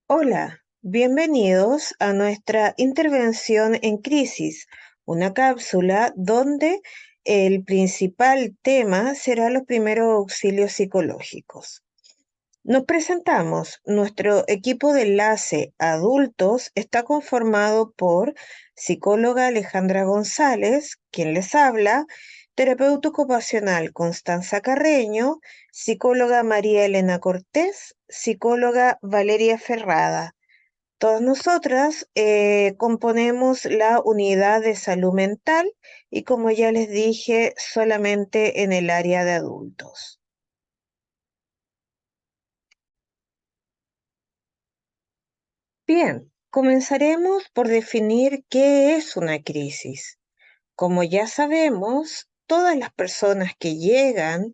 Hola, bienvenidos a nuestra intervención en crisis, una cápsula donde el principal tema será los primeros auxilios psicológicos. Nos presentamos. Nuestro equipo de enlace adultos está conformado por psicóloga Alejandra González, quien les habla, terapeuta ocupacional Constanza Carreño, psicóloga María Elena Cortés, psicóloga Valeria Ferrada. Todas nosotras componemos la unidad de salud mental y, como ya les dije, solamente en el área de adultos. Bien, comenzaremos por definir qué es una crisis. Como ya sabemos, todas las personas que llegan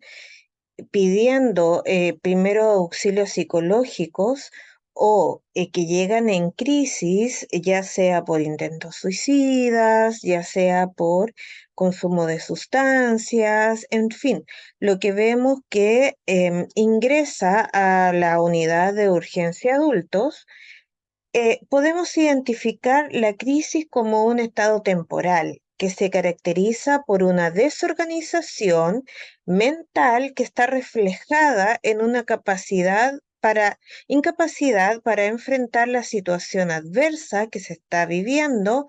pidiendo primeros auxilios psicológicos o que llegan en crisis, ya sea por intentos suicidas, ya sea por consumo de sustancias, en fin, lo que vemos que ingresa a la unidad de urgencia adultos. Podemos identificar la crisis como un estado temporal que se caracteriza por una desorganización mental que está reflejada en una incapacidad para enfrentar la situación adversa que se está viviendo,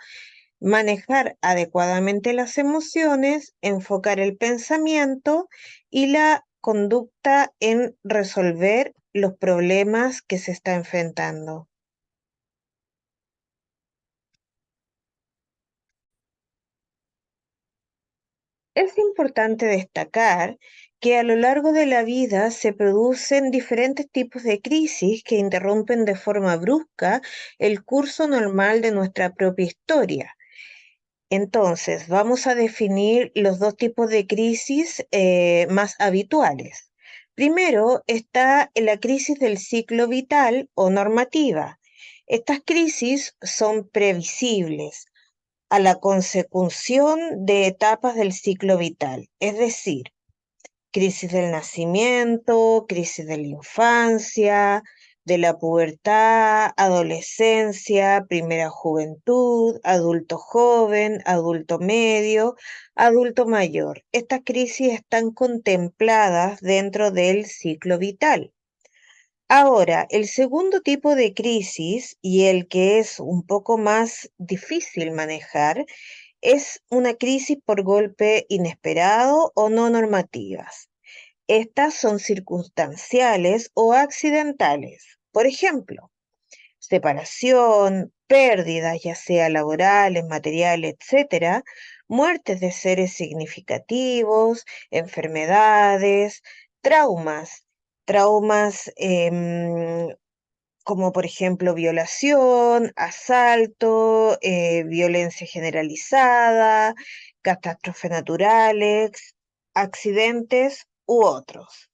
manejar adecuadamente las emociones, enfocar el pensamiento y la conducta en resolver los problemas que se está enfrentando. Es importante destacar que a lo largo de la vida se producen diferentes tipos de crisis que interrumpen de forma brusca el curso normal de nuestra propia historia. Entonces, vamos a definir los dos tipos de crisis más habituales. Primero está la crisis del ciclo vital o normativa. Estas crisis son previsibles a la consecución de etapas del ciclo vital, es decir, crisis del nacimiento, crisis de la infancia, de la pubertad, adolescencia, primera juventud, adulto joven, adulto medio, adulto mayor. Estas crisis están contempladas dentro del ciclo vital. Ahora, el segundo tipo de crisis y el que es un poco más difícil manejar es una crisis por golpe inesperado o no normativas. Estas son circunstanciales o accidentales. Por ejemplo, separación, pérdidas, ya sea laborales, materiales, etcétera, muertes de seres significativos, enfermedades, traumas, traumas como por ejemplo violación, asalto, violencia generalizada, catástrofes naturales, accidentes u otros.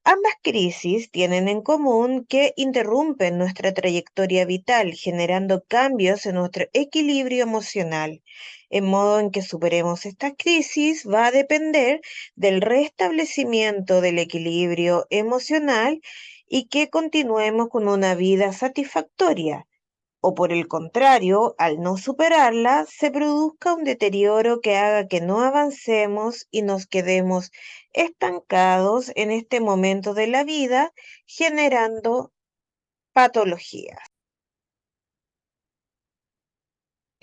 Ambas crisis tienen en común que interrumpen nuestra trayectoria vital, generando cambios en nuestro equilibrio emocional. En modo en que superemos estas crisis va a depender del restablecimiento del equilibrio emocional y que continuemos con una vida satisfactoria, o por el contrario, al no superarla, se produzca un deterioro que haga que no avancemos y nos quedemos estancados en este momento de la vida, generando patologías.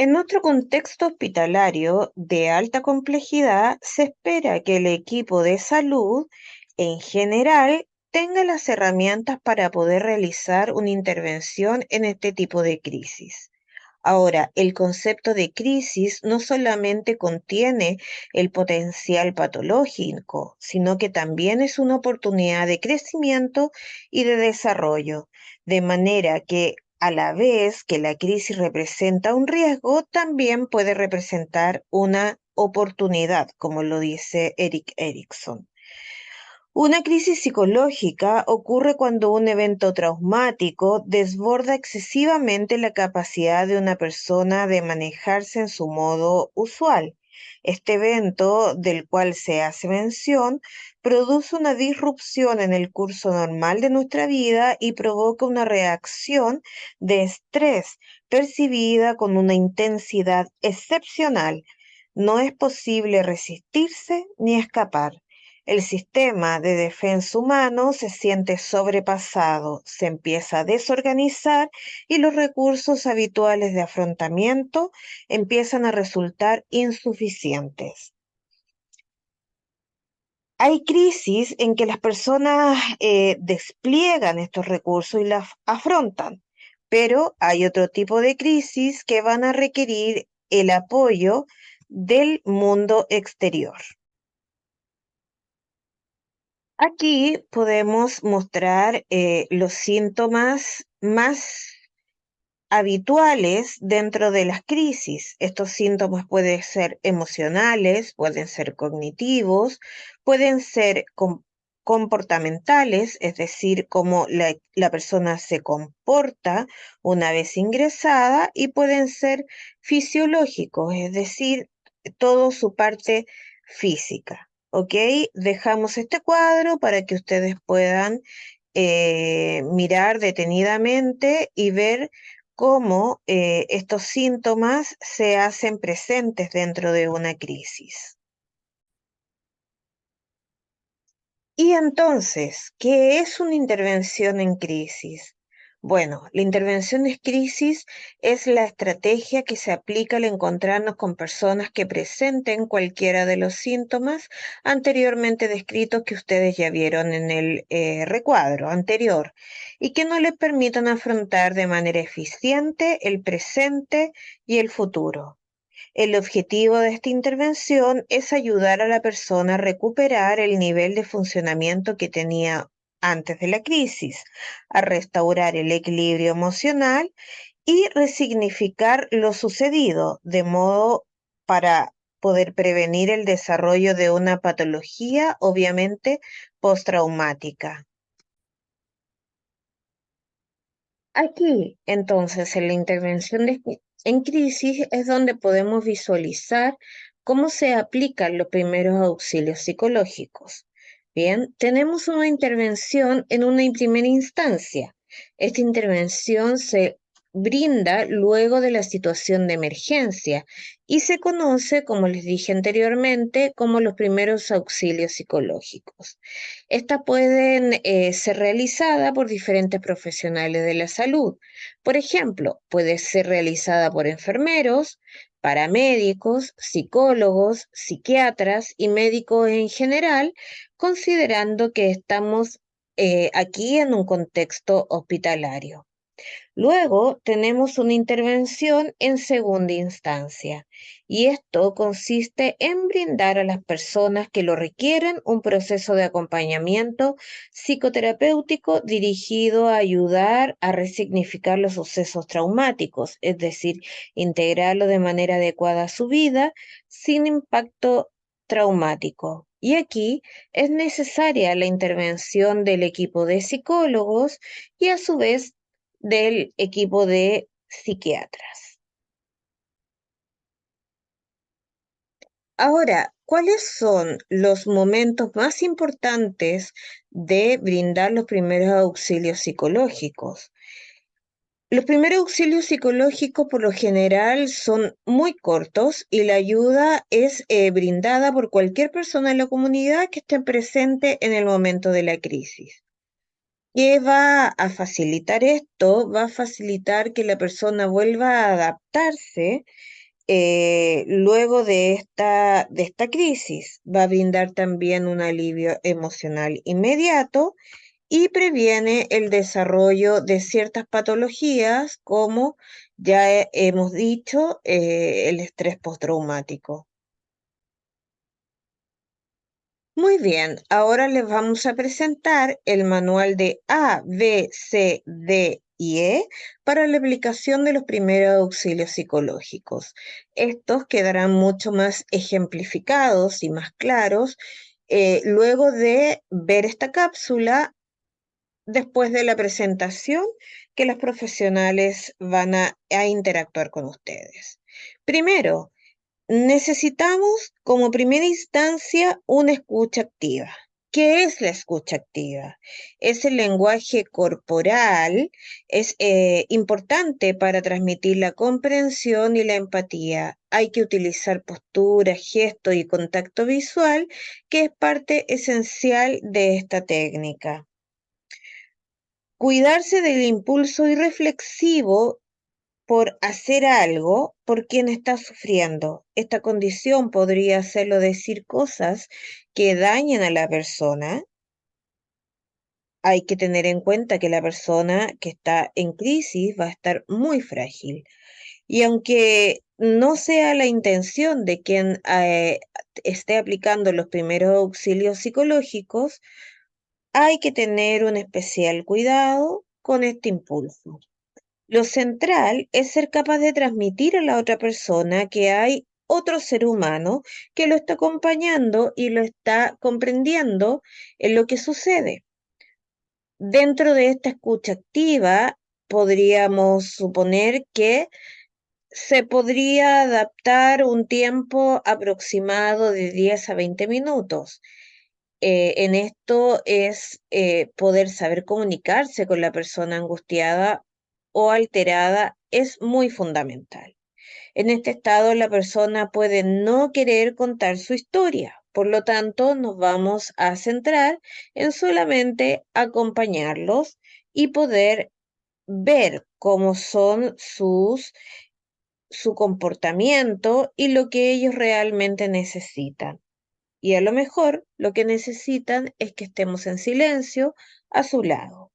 En otro contexto hospitalario de alta complejidad, se espera que el equipo de salud en general tenga las herramientas para poder realizar una intervención en este tipo de crisis. Ahora, el concepto de crisis no solamente contiene el potencial patológico, sino que también es una oportunidad de crecimiento y de desarrollo, de manera que a la vez que la crisis representa un riesgo, también puede representar una oportunidad, como lo dice Eric Erickson. Una crisis psicológica ocurre cuando un evento traumático desborda excesivamente la capacidad de una persona de manejarse en su modo usual. Este evento, del cual se hace mención, produce una disrupción en el curso normal de nuestra vida y provoca una reacción de estrés percibida con una intensidad excepcional. No es posible resistirse ni escapar. El sistema de defensa humano se siente sobrepasado, se empieza a desorganizar y los recursos habituales de afrontamiento empiezan a resultar insuficientes. Hay crisis en que las personas despliegan estos recursos y las afrontan, pero hay otro tipo de crisis que van a requerir el apoyo del mundo exterior. Aquí podemos mostrar los síntomas más habituales dentro de las crisis. Estos síntomas pueden ser emocionales, pueden ser cognitivos, pueden ser comportamentales, es decir, cómo la persona se comporta una vez ingresada, y pueden ser fisiológicos, es decir, todo su parte física. ¿Ok? Dejamos este cuadro para que ustedes puedan mirar detenidamente y ver cómo estos síntomas se hacen presentes dentro de una crisis. Y entonces, ¿qué es una intervención en crisis? Bueno, la intervención en crisis es la estrategia que se aplica al encontrarnos con personas que presenten cualquiera de los síntomas anteriormente descritos que ustedes ya vieron en el recuadro anterior y que no les permitan afrontar de manera eficiente el presente y el futuro. El objetivo de esta intervención es ayudar a la persona a recuperar el nivel de funcionamiento que tenía antes de la crisis, a restaurar el equilibrio emocional y resignificar lo sucedido, de modo para poder prevenir el desarrollo de una patología, obviamente, postraumática. Aquí, entonces, en la intervención en crisis es donde podemos visualizar cómo se aplican los primeros auxilios psicológicos. Bien, tenemos una intervención en una primera instancia. Esta intervención se brinda luego de la situación de emergencia y se conoce, como les dije anteriormente, como los primeros auxilios psicológicos. Estas pueden ser realizadas por diferentes profesionales de la salud. Por ejemplo, puede ser realizada por enfermeros, paramédicos, psicólogos, psiquiatras y médicos en general, considerando que estamos aquí en un contexto hospitalario. Luego tenemos una intervención en segunda instancia y esto consiste en brindar a las personas que lo requieren un proceso de acompañamiento psicoterapéutico dirigido a ayudar a resignificar los sucesos traumáticos, es decir, integrarlo de manera adecuada a su vida sin impacto traumático. Y aquí es necesaria la intervención del equipo de psicólogos y a su vez del equipo de psiquiatras. Ahora, ¿cuáles son los momentos más importantes de brindar los primeros auxilios psicológicos? Los primeros auxilios psicológicos por lo general son muy cortos y la ayuda es brindada por cualquier persona en la comunidad que esté presente en el momento de la crisis. ¿Qué va a facilitar esto? Va a facilitar que la persona vuelva a adaptarse luego de esta crisis. Va a brindar también un alivio emocional inmediato y previene el desarrollo de ciertas patologías como ya hemos dicho, el estrés postraumático. Muy bien, ahora les vamos a presentar el manual de A, B, C, D y E para la aplicación de los primeros auxilios psicológicos. Estos quedarán mucho más ejemplificados y más claros luego de ver esta cápsula después de la presentación que los profesionales van a interactuar con ustedes. Primero, necesitamos como primera instancia una escucha activa. ¿Qué es la escucha activa? Es el lenguaje corporal, es importante para transmitir la comprensión y la empatía. Hay que utilizar posturas, gestos y contacto visual, que es parte esencial de esta técnica. Cuidarse del impulso irreflexivo por hacer algo por quien está sufriendo. Esta condición podría hacerlo decir cosas que dañen a la persona. Hay que tener en cuenta que la persona que está en crisis va a estar muy frágil. Y aunque no sea la intención de quien esté aplicando los primeros auxilios psicológicos, hay que tener un especial cuidado con este impulso. Lo central es ser capaz de transmitir a la otra persona que hay otro ser humano que lo está acompañando y lo está comprendiendo en lo que sucede. Dentro de esta escucha activa, podríamos suponer que se podría adaptar un tiempo aproximado de 10 a 20 minutos. En esto es poder saber comunicarse con la persona angustiada o alterada es muy fundamental. En este estado, la persona puede no querer contar su historia. Por lo tanto, nos vamos a centrar en solamente acompañarlos y poder ver cómo son su comportamiento y lo que ellos realmente necesitan. Y a lo mejor lo que necesitan es que estemos en silencio a su lado.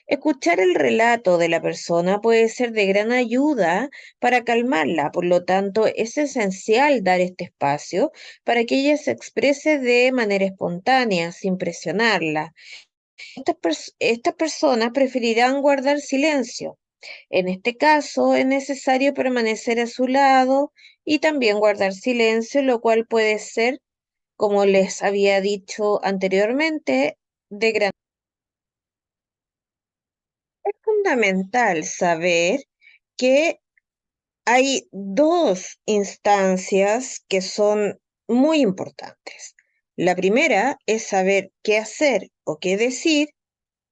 Escuchar el relato de la persona puede ser de gran ayuda para calmarla, por lo tanto es esencial dar este espacio para que ella se exprese de manera espontánea, sin presionarla. Estas personas preferirán guardar silencio. En este caso es necesario permanecer a su lado y también guardar silencio, lo cual puede ser, como les había dicho anteriormente, de gran. Es fundamental saber que hay dos instancias que son muy importantes. La primera es saber qué hacer o qué decir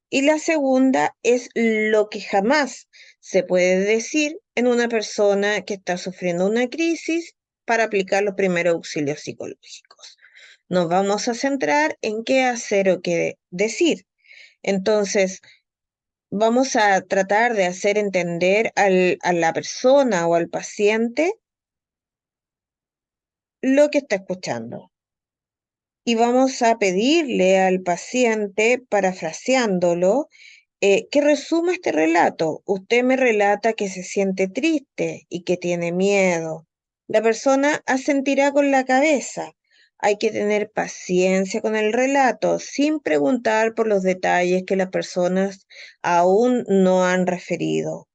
y la segunda es lo que jamás se puede decir en una persona que está sufriendo una crisis para aplicar los primeros auxilios psicológicos. Nos vamos a centrar en qué hacer o qué decir. Entonces, vamos a tratar de hacer entender a la persona o al paciente lo que está escuchando. Y vamos a pedirle al paciente, parafraseándolo, que resuma este relato. Usted me relata que se siente triste y que tiene miedo. La persona asentirá con la cabeza. Hay que tener paciencia con el relato, sin preguntar por los detalles que las personas aún no han referido.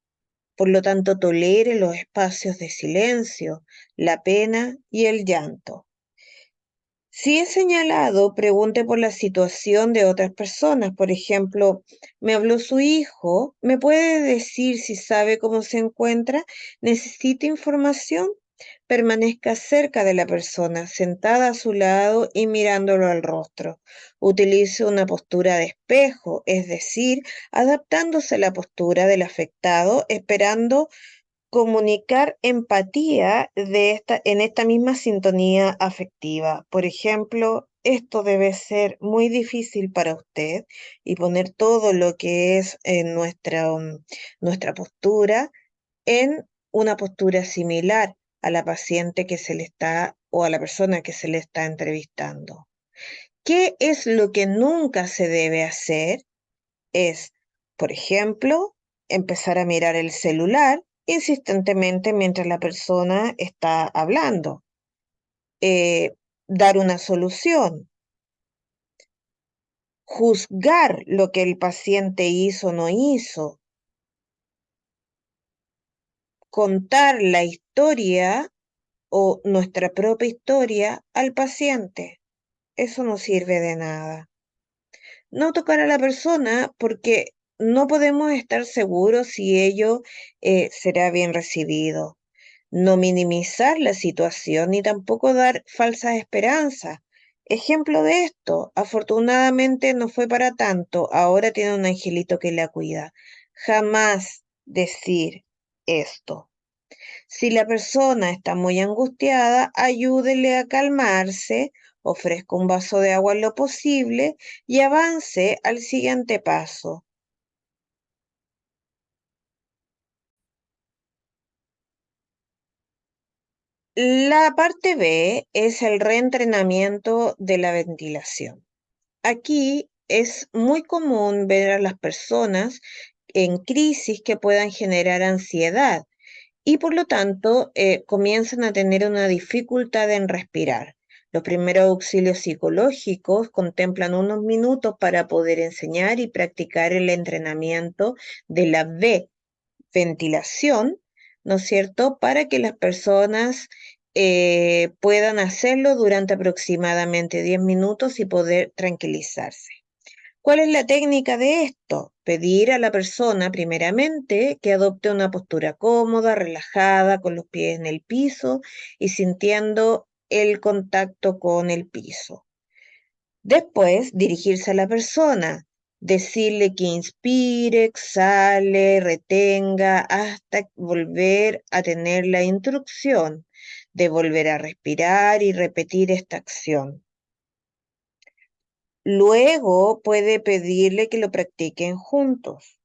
Por lo tanto, tolere los espacios de silencio, la pena y el llanto. Si es señalado, pregunte por la situación de otras personas. Por ejemplo, me habló su hijo, ¿me puede decir si sabe cómo se encuentra? ¿Necesita información? Permanezca cerca de la persona, sentada a su lado y mirándolo al rostro. Utilice una postura de espejo, es decir, adaptándose a la postura del afectado, esperando comunicar empatía en esta misma sintonía afectiva. Por ejemplo, esto debe ser muy difícil para usted y poner todo lo que es en nuestra postura en una postura similar a la paciente que se le está o a la persona que se le está entrevistando. ¿Qué es lo que nunca se debe hacer? Es, por ejemplo, empezar a mirar el celular insistentemente mientras la persona está hablando, dar una solución, juzgar lo que el paciente hizo o no hizo, contar la historia o nuestra propia historia al paciente. Eso no sirve de nada. No tocar a la persona porque no podemos estar seguros si ello será bien recibido. No minimizar la situación ni tampoco dar falsas esperanzas. Ejemplo de esto, afortunadamente no fue para tanto, ahora tiene un angelito que la cuida. Jamás decir esto. Si la persona está muy angustiada, ayúdele a calmarse, ofrezca un vaso de agua en lo posible y avance al siguiente paso. La parte B es el reentrenamiento de la ventilación. Aquí es muy común ver a las personas en crisis que puedan generar ansiedad y por lo tanto comienzan a tener una dificultad en respirar. Los primeros auxilios psicológicos contemplan unos minutos para poder enseñar y practicar el entrenamiento de la V, ventilación, ¿no es cierto?, para que las personas puedan hacerlo durante aproximadamente 10 minutos y poder tranquilizarse. ¿Cuál es la técnica de esto? Pedir a la persona, primeramente, que adopte una postura cómoda, relajada, con los pies en el piso y sintiendo el contacto con el piso. Después, dirigirse a la persona, decirle que inspire, exhale, retenga, hasta volver a tener la instrucción de volver a respirar y repetir esta acción. Luego puede pedirle que lo practiquen juntos.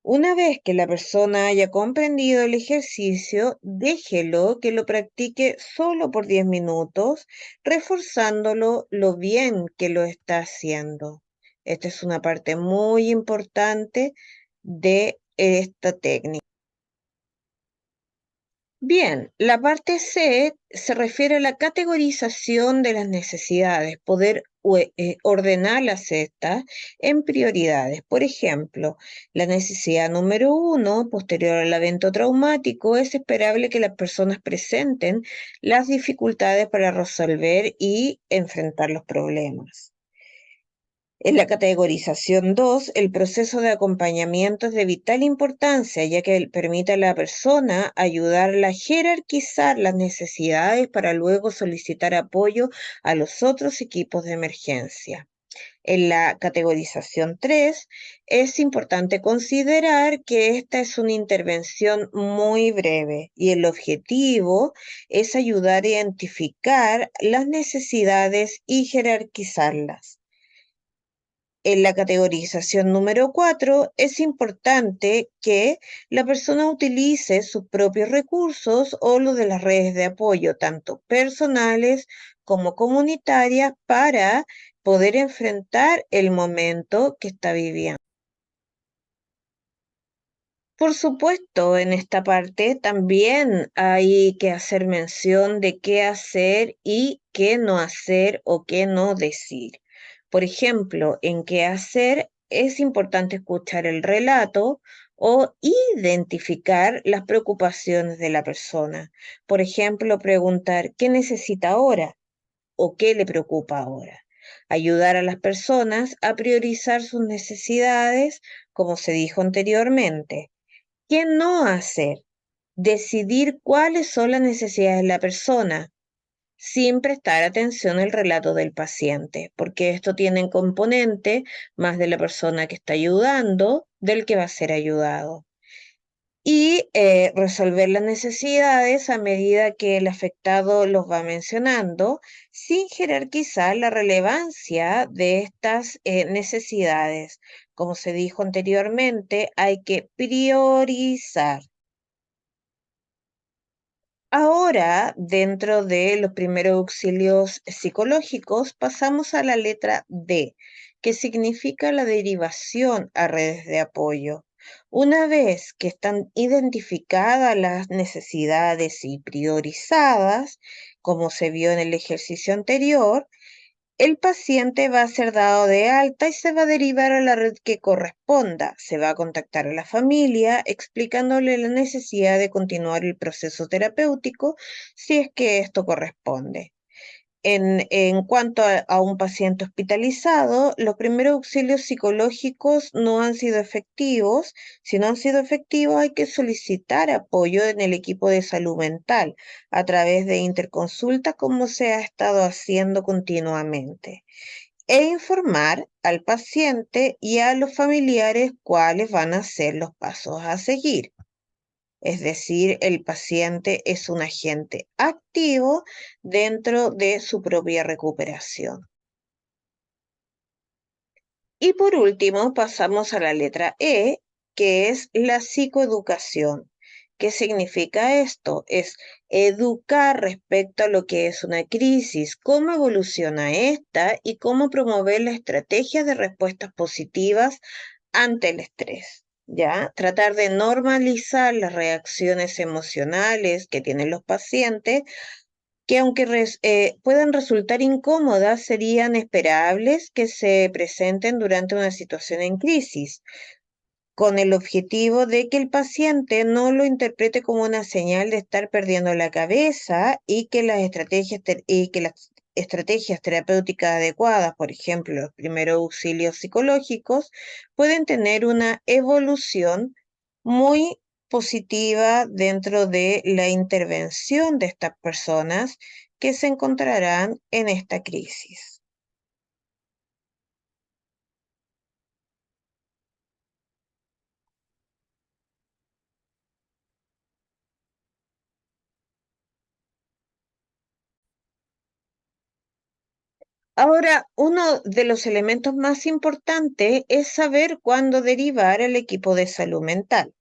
Una vez que la persona haya comprendido el ejercicio, déjelo que lo practique solo por 10 minutos, reforzándolo lo bien que lo está haciendo. Esta es una parte muy importante de esta técnica. Bien, la parte C se refiere a la categorización de las necesidades, poder ordenarlas estas en prioridades. Por ejemplo, la necesidad número uno, posterior al evento traumático, es esperable que las personas presenten las dificultades para resolver y enfrentar los problemas. En la categorización 2, el proceso de acompañamiento es de vital importancia, ya que permite a la persona ayudarla a jerarquizar las necesidades para luego solicitar apoyo a los otros equipos de emergencia. En la categorización 3, es importante considerar que esta es una intervención muy breve y el objetivo es ayudar a identificar las necesidades y jerarquizarlas. En la categorización número 4, es importante que la persona utilice sus propios recursos o los de las redes de apoyo, tanto personales como comunitarias, para poder enfrentar el momento que está viviendo. Por supuesto, en esta parte también hay que hacer mención de qué hacer y qué no hacer o qué no decir. Por ejemplo, en qué hacer es importante escuchar el relato o identificar las preocupaciones de la persona. Por ejemplo, preguntar qué necesita ahora o qué le preocupa ahora. Ayudar a las personas a priorizar sus necesidades, como se dijo anteriormente. ¿Qué no hacer? Decidir cuáles son las necesidades de la persona, sin prestar atención al relato del paciente, porque esto tiene en componente más de la persona que está ayudando del que va a ser ayudado. Y resolver las necesidades a medida que el afectado los va mencionando, sin jerarquizar la relevancia de estas necesidades. Como se dijo anteriormente, hay que priorizar. Ahora, dentro de los primeros auxilios psicológicos, pasamos a la letra D, que significa la derivación a redes de apoyo. Una vez que están identificadas las necesidades y priorizadas, como se vio en el ejercicio anterior, el paciente va a ser dado de alta y se va a derivar a la red que corresponda. Se va a contactar a la familia explicándole la necesidad de continuar el proceso terapéutico si es que esto corresponde. En cuanto a un paciente hospitalizado, los primeros auxilios psicológicos no han sido efectivos. Si no han sido efectivos, hay que solicitar apoyo en el equipo de salud mental a través de interconsulta, como se ha estado haciendo continuamente, e informar al paciente y a los familiares cuáles van a ser los pasos a seguir. Es decir, el paciente es un agente activo dentro de su propia recuperación. Y por último, pasamos a la letra E, que es la psicoeducación. ¿Qué significa esto? Es educar respecto a lo que es una crisis, cómo evoluciona esta y cómo promover la estrategia de respuestas positivas ante el estrés. ¿Ya? Tratar de normalizar las reacciones emocionales que tienen los pacientes, que aunque puedan resultar incómodas, serían esperables que se presenten durante una situación en crisis, con el objetivo de que el paciente no lo interprete como una señal de estar perdiendo la cabeza y que las estrategias terapéuticas adecuadas, por ejemplo, los primeros auxilios psicológicos, pueden tener una evolución muy positiva dentro de la intervención de estas personas que se encontrarán en esta crisis. Ahora, uno de los elementos más importantes es saber cuándo derivar al equipo de salud mental.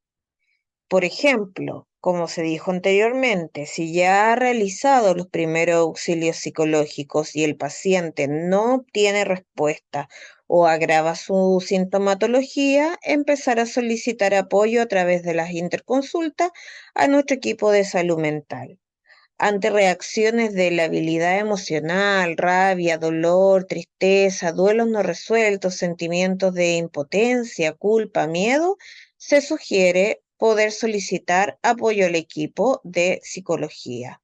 Por ejemplo, como se dijo anteriormente, si ya ha realizado los primeros auxilios psicológicos y el paciente no obtiene respuesta o agrava su sintomatología, empezar a solicitar apoyo a través de las interconsultas a nuestro equipo de salud mental. Ante reacciones de labilidad emocional, rabia, dolor, tristeza, duelos no resueltos, sentimientos de impotencia, culpa, miedo, se sugiere poder solicitar apoyo al equipo de psicología.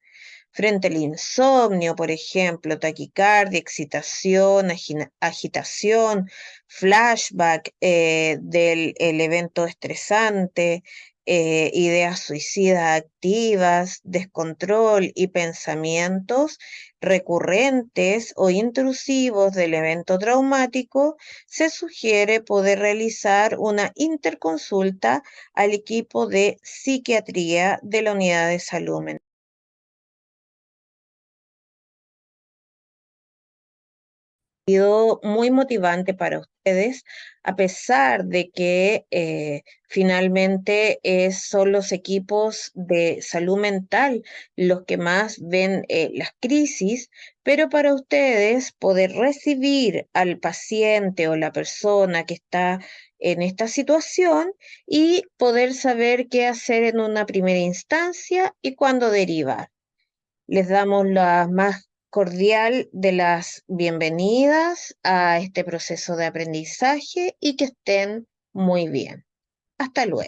Frente al insomnio, por ejemplo, taquicardia, excitación, agitación, flashback del el evento estresante, ideas suicidas activas, descontrol y pensamientos recurrentes o intrusivos del evento traumático, se sugiere poder realizar una interconsulta al equipo de psiquiatría de la unidad de salud mental. Sido muy motivante para ustedes, a pesar de que finalmente son los equipos de salud mental los que más ven las crisis, pero para ustedes poder recibir al paciente o la persona que está en esta situación y poder saber qué hacer en una primera instancia y cuándo derivar. Les damos la más cordial de las bienvenidas a este proceso de aprendizaje y que estén muy bien. Hasta luego.